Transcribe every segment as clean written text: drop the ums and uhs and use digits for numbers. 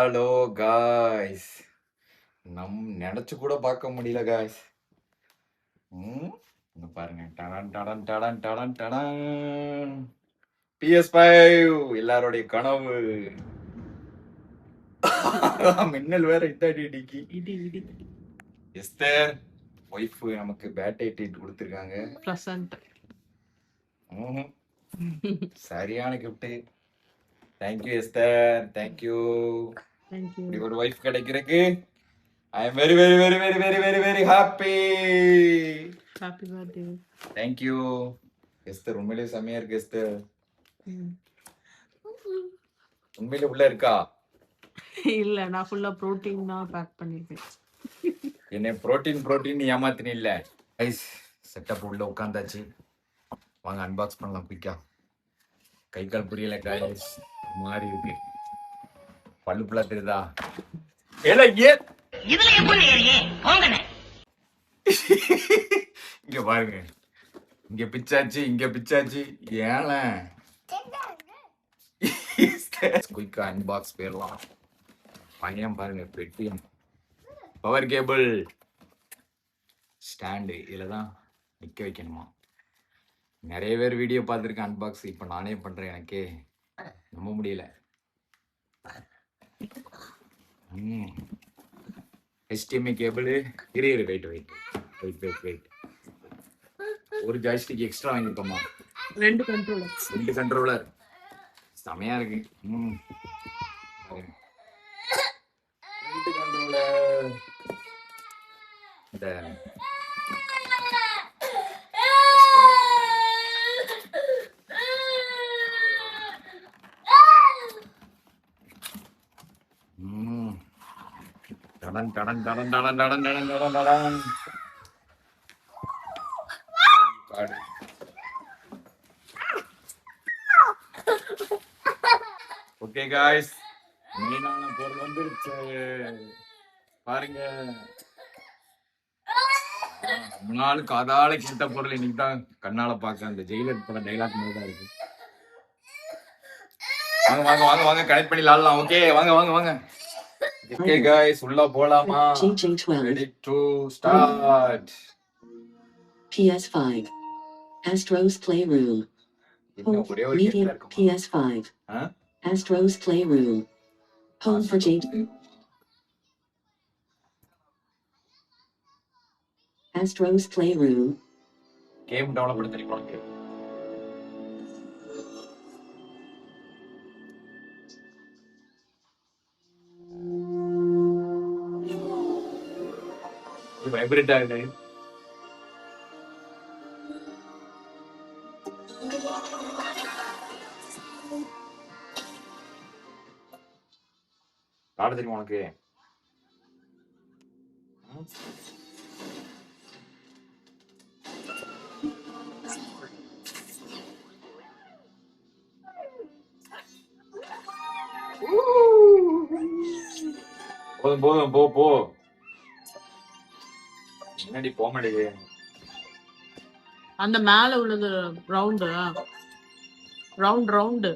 Hello guys, நினைச்சு கூட பார்க்க முடியல காய்ஸ். இங்க பாருங்க, டடன் டடன் டடன் டடன் டடன் PS5 எல்லாருடைய கனவு. மின்னல் வேற இதாடி இடிக்கி. எஸ்தர் ஒய்ஃப் நமக்கு பேட்டை ட்ரீட் கொடுத்துருக்காங்க. சரியான கிஃப்ட். Thank you Esther, thank you. இப்படி ஒரு ஒய்ஃப் கிடைக்கிறதுக்கு I am very very very very very very very happy. Happy birthday. Thank you Esther, உண்மையிலேயே செமையா இருக்கு எஸ்தர். உண்மையிலே உள்ள இருக்கா? இல்ல, நான் ஃபுல்லா புரோட்டீன் தான் பேக் பண்ணிருக்கேன். என்ன புரோட்டீன் ஏமாத்தினி இல்ல கைஸ். செட்டப் உள்ள உட்காந்தாச்சு, வாங்க அன்பாக்ஸ் பண்ணலாம் குயிக்கா. கை கால் புரியல கைஸ், மாறி இருக்கு. பல்லு புள்ள தெரியுதா? இங்க பாருங்க, இங்க பிச்சாச்சு இங்க பிச்சாச்சு. ஏல குயிக்கா அன்பாக்ஸ் போயிடலாம். பையன் பாருங்க, பெட்டி, பவர் கேபிள், ஸ்டாண்டு, இதில் தான் நிற்க வைக்கணுமா. நிறைய பேர் வீடியோ பார்த்துருக்கேன் அன்பாக்ஸ், இப்போ நானே பண்ணுறேன், எனக்கே நம்ப முடியல. HDMI கேபிள், இரு wait wait wait wait wait. ஒரு ஜாய்ஸ்டிக் எக்ஸ்ட்ரா வாங்கிருக்கோமா. 2 கண்ட்ரோலர் செமையா இருக்கு. 2 கண்ட்ரோலர். இந்த டடன் டடன் டடன் டடன் டடன் டடன் டடன் டடன். ஓகே காய்ஸ், மெயினான பொருள் வந்துருச்சு பாருங்க. முன்னாள் காதால கேட்ட பொருள் இன்னைக்கு தான் கண்ணால பார்க்க. அந்த ஜெயிலர் படம் டைலாக் மாதிரி தான் இருக்கு. வாங்க வாங்க வாங்க வாங்க, கனெக்ட் பண்ணி லாடலாம். ஓகே வாங்க வாங்க வாங்க. ஓகே गाइस, உள்ள போலாமா? Ready to start. PS5 Astro's Playroom. Medium PS5 Astro's Playroom. Home for Jade. Astro's Playroom. Game download பண்ணி தெரியுமா? இது வைப்ரேட் ஆகுது. கார்டு தெரியுமா உனக்கு? போதும் போதும், போ போ. என்னடி போக மாட்டேங்குது? அந்த மேல உள்ளது round round round.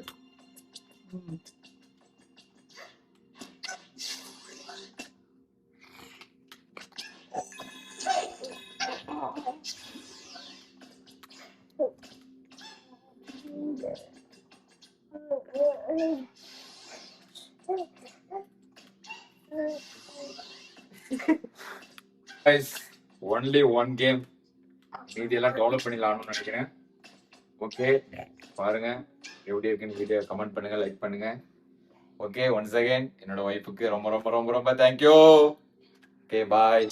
Guys, only one game. மீதி எல்லாம் டெவலப் பண்ணி விளாடணும்னு நினைக்கிறேன். ஓகே பாருங்க எப்படி இருக்குன்னு வீடியோ கமெண்ட் பண்ணுங்க, லைக் பண்ணுங்க. ஓகே, ஒன்ஸ் அகைன் என்னோட ஒய்ஃபுக்கு ரொம்ப ரொம்ப ரொம்ப ரொம்ப தேங்க்யூ. Okay bye.